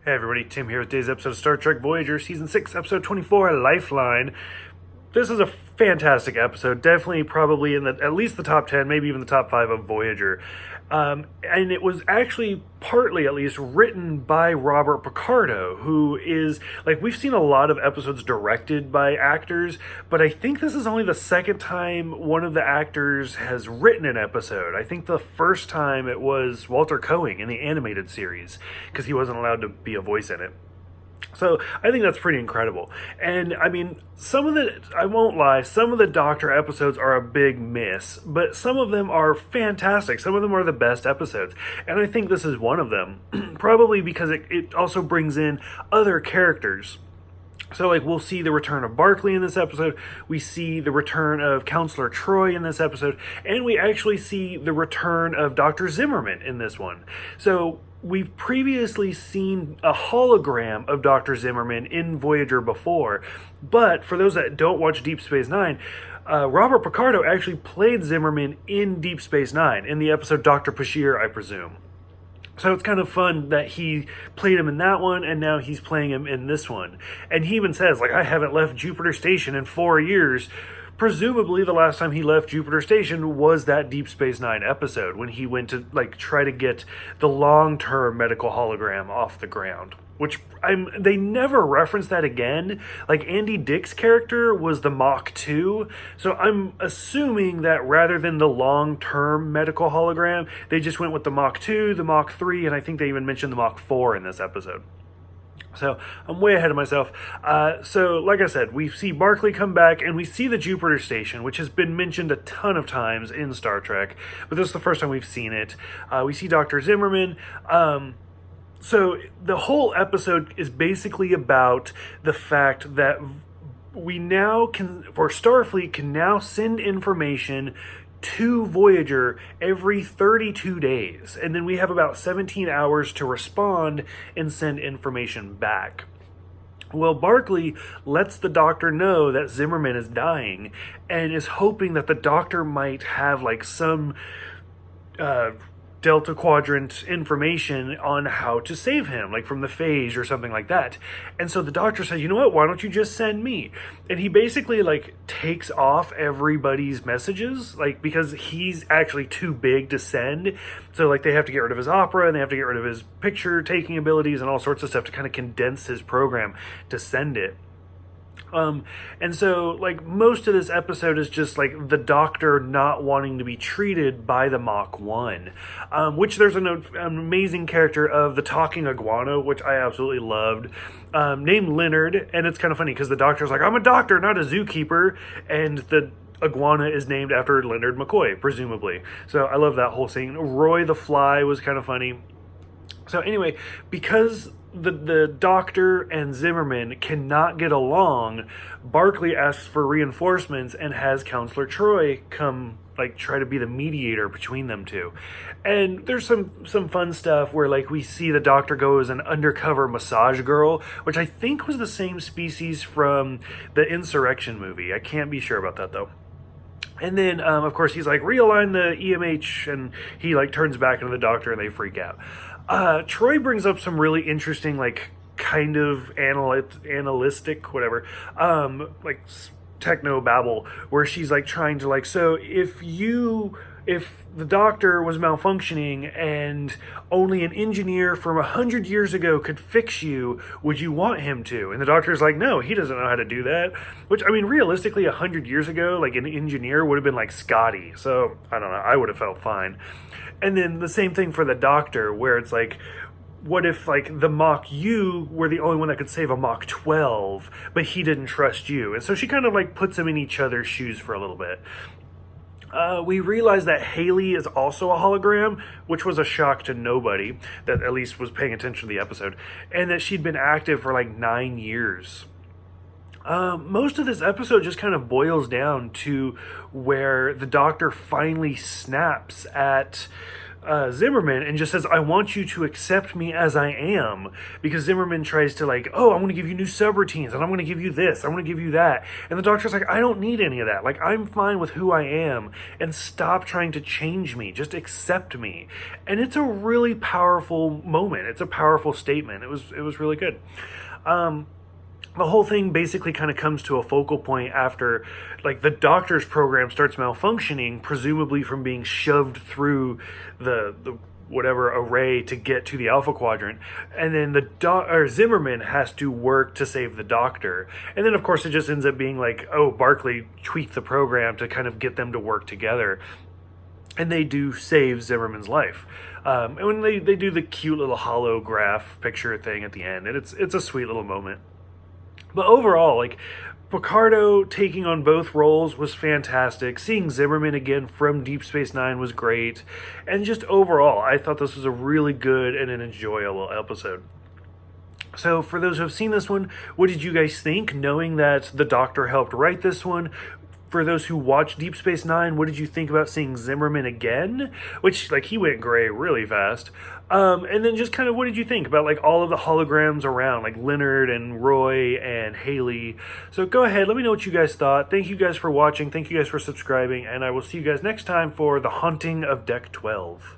Hey everybody, Tim here with today's episode of Star Trek Voyager, Season 6, Episode 24, Lifeline. This is a fantastic episode, definitely probably in at least the top 10, maybe even the top 5 of Voyager. And it was actually partly, at least, written by Robert Picardo, who is, we've seen a lot of episodes directed by actors, but I think this is only the second time one of the actors has written an episode. I think the first time it was Walter Koenig in the animated series, because he wasn't allowed to be a voice in it. So I think that's pretty incredible. And I mean, I won't lie, some of the Doctor episodes are a big miss, but some of them are fantastic. Some of them are the best episodes. And I think this is one of them, probably because it also brings in other characters. So, we'll see the return of Barclay in this episode, we see the return of Counselor Troi in this episode, and we actually see the return of Dr. Zimmerman in this one. So, we've previously seen a hologram of Dr. Zimmerman in Voyager before, but for those that don't watch Deep Space Nine, Robert Picardo actually played Zimmerman in Deep Space Nine, in the episode Dr. Bashir, I presume. So it's kind of fun that he played him in that one, and now he's playing him in this one. And he even says, I haven't left Jupiter Station in 4 years. Presumably the last time he left Jupiter Station was that Deep Space Nine episode, when he went to, try to get the long-term medical hologram off the ground. Which, they never reference that again. Andy Dick's character was the Mach 2, so I'm assuming that rather than the long-term medical hologram, they just went with the Mach 2, the Mach 3, and I think they even mentioned the Mach 4 in this episode. So, I'm way ahead of myself. So, like I said, we see Barclay come back, and we see the Jupiter Station, which has been mentioned a ton of times in Star Trek, but this is the first time we've seen it. We see Dr. Zimmerman. So the whole episode is basically about the fact that Starfleet can now send information to Voyager every 32 days. And then we have about 17 hours to respond and send information back. Well, Barclay lets the Doctor know that Zimmerman is dying and is hoping that the Doctor might have some Delta Quadrant information on how to save him, from the phage or something like that. And so the Doctor says, you know what, why don't you just send me? And he basically takes off everybody's messages, because he's actually too big to send. So they have to get rid of his opera, and they have to get rid of his picture taking abilities and all sorts of stuff to kind of condense his program to send it. And so, most of this episode is just, the Doctor not wanting to be treated by the Mach 1. Which there's an amazing character of the talking iguana, which I absolutely loved, named Leonard. And it's kind of funny, because the Doctor's I'm a doctor, not a zookeeper. And the iguana is named after Leonard McCoy, presumably. So I love that whole scene. Roy the Fly was kind of funny. So anyway, because the Doctor and Zimmerman cannot get along, Barclay asks for reinforcements and has Counselor Troi come try to be the mediator between them two. And there's some fun stuff where we see the Doctor go as an undercover massage girl, which I think was the same species from the Insurrection movie. I can't be sure about that though. And then, of course, he's realign the EMH, and he turns back into the Doctor, and they freak out. Troi brings up some really interesting, kind of analytic, whatever, techno babble, where she's trying to so if the Doctor was malfunctioning and only an engineer from 100 years ago could fix you, would you want him to? And the Doctor's no, he doesn't know how to do that. Which, realistically, 100 years ago, an engineer would have been Scotty. So, I don't know, I would have felt fine. And then the same thing for the Doctor, where it's what if the Mach U were the only one that could save a Mach 12, but he didn't trust you? And so she kind of puts them in each other's shoes for a little bit. We realize that Haley is also a hologram, which was a shock to nobody that at least was paying attention to the episode, and that she'd been active for 9 years. Most of this episode just kind of boils down to where the Doctor finally snaps at Zimmerman and just says, I want you to accept me as I am, because Zimmerman tries to like, oh, I'm going to give you new subroutines and I'm going to give you this, I'm going to give you that. And the doctor's like, I don't need any of that. Like, I'm fine with who I am, and stop trying to change me. Just accept me. And it's a really powerful moment. It's a powerful statement. It was really good. The whole thing basically kind of comes to a focal point after, like, the doctor's program starts malfunctioning, presumably from being shoved through the whatever array to get to the Alpha Quadrant, and then Zimmerman has to work to save the doctor, and then of course it just ends up being like, oh, Barclay tweaked the program to kind of get them to work together, and they do save Zimmerman's life. And when they do the cute little holograph picture thing at the end, and it's a sweet little moment. But overall, like, Picardo taking on both roles was fantastic. Seeing Zimmerman again from Deep Space Nine was great. And just overall, I thought this was a really good and an enjoyable episode. So for those who have seen this one, what did you guys think, knowing that the Doctor helped write this one? For those who watched Deep Space Nine, what did you think about seeing Zimmerman again? Which, like, he went gray really fast. And then just kind of, what did you think about, like, all of the holograms around, like Leonard and Roy and Haley? So go ahead, let me know what you guys thought. Thank you guys for watching. Thank you guys for subscribing. And I will see you guys next time for The Haunting of Deck 12.